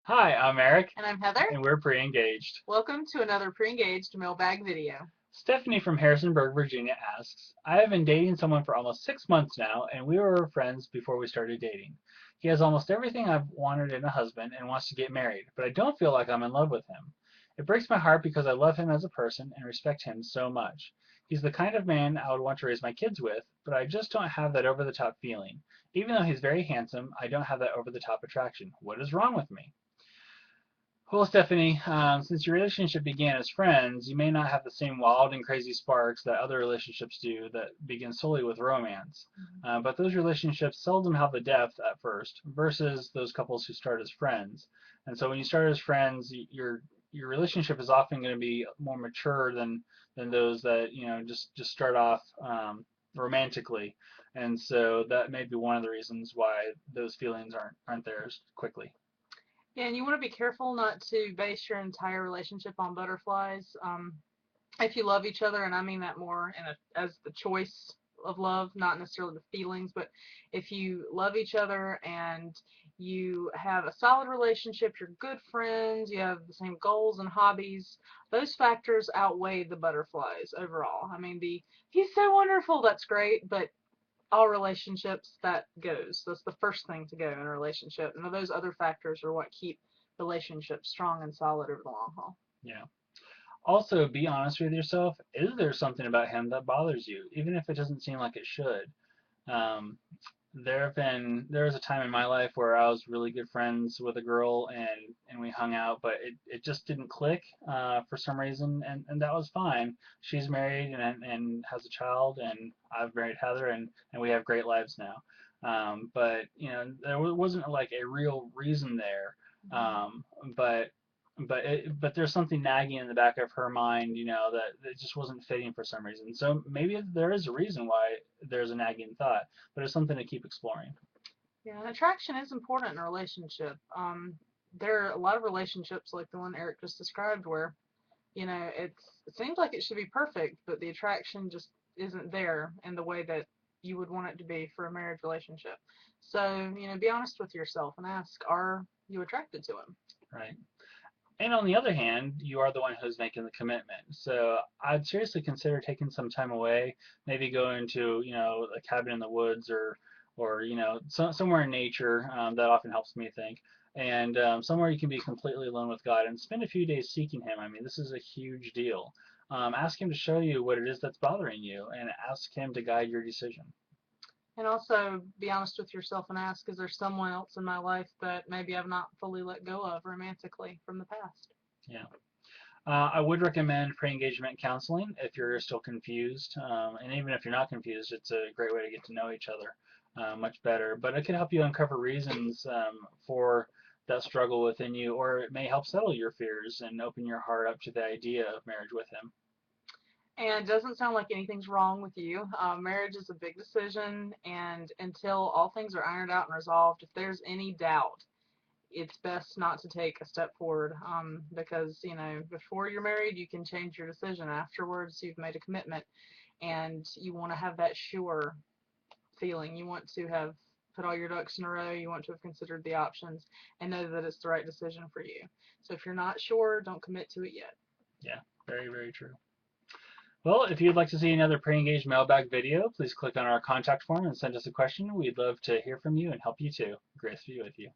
Hi, I'm Eric, And I'm Heather. and we're pre-engaged. Welcome to another pre-engaged mailbag video. Stephanie from Harrisonburg, Virginia asks, I have been dating someone for almost 6 months now, and we were friends before we started dating. He has almost everything I've wanted in a husband and wants to get married, but I don't feel like I'm in love with him. It breaks my heart because I love him as a person and respect him so much. He's the kind of man I would want to raise my kids with, but I just don't have that over-the-top feeling. Even though he's very handsome, I don't have that over-the-top attraction. What is wrong with me? Well, Stephanie, since your relationship began as friends, you may not have the same wild and crazy sparks that other relationships do that begin solely with romance. But those relationships seldom have the depth at first, versus those couples who start as friends. And so when you start as friends, your relationship is often going to be more mature than those that just start off romantically. And so that may be one of the reasons why those feelings aren't there as quickly. Yeah, and you want to be careful not to base your entire relationship on butterflies. If you love each other, and I mean that more as the choice of love, not necessarily the feelings, but if you love each other and you have a solid relationship, you're good friends, you have the same goals and hobbies, those factors outweigh the butterflies overall. I mean, he's so wonderful, that's great, but all relationships, that goes. That's the first thing to go in a relationship. And those other factors are what keep relationships strong and solid over the long haul. Yeah. Also, be honest with yourself. Is there something about him that bothers you, even if it doesn't seem like it should? Um, there was a time in my life where I was really good friends with a girl and we hung out, but it just didn't click for some reason, and that was fine. She's married and has a child, and I've married Heather, and we have great lives now. But there wasn't like a real reason there. Um, but but there's something nagging in the back of her mind, that it just wasn't fitting for some reason. So maybe there is a reason why there's a nagging thought, but it's something to keep exploring. Yeah, and attraction is important in a relationship. There are a lot of relationships like the one Eric just described where, it seems like it should be perfect, but the attraction just isn't there in the way that you would want it to be for a marriage relationship. So, be honest with yourself and ask, are you attracted to him? Right. And on the other hand, you are the one who's making the commitment. So I'd seriously consider taking some time away, maybe going to, a cabin in the woods or somewhere in nature. That often helps me think. And somewhere you can be completely alone with God and spend a few days seeking Him. I mean, this is a huge deal. Ask Him to show you what it is that's bothering you, and ask Him to guide your decision. And also be honest with yourself and ask, is there someone else in my life that maybe I've not fully let go of romantically from the past? Yeah. I would recommend pre-engagement counseling if you're still confused, and even if you're not confused, it's a great way to get to know each other much better. But it can help you uncover reasons for that struggle within you, or it may help settle your fears and open your heart up to the idea of marriage with him. And it doesn't sound like anything's wrong with you. Marriage is a big decision, and until all things are ironed out and resolved, if there's any doubt, it's best not to take a step forward, because, before you're married, you can change your decision. Afterwards, you've made a commitment, and you want to have that sure feeling. You want to have put all your ducks in a row. You want to have considered the options and know that it's the right decision for you. So if you're not sure, don't commit to it yet. Yeah, very, very true. Well, if you'd like to see another pre-engaged mailbag video, please click on our contact form and send us a question. We'd love to hear from you and help you too. Grace be with you.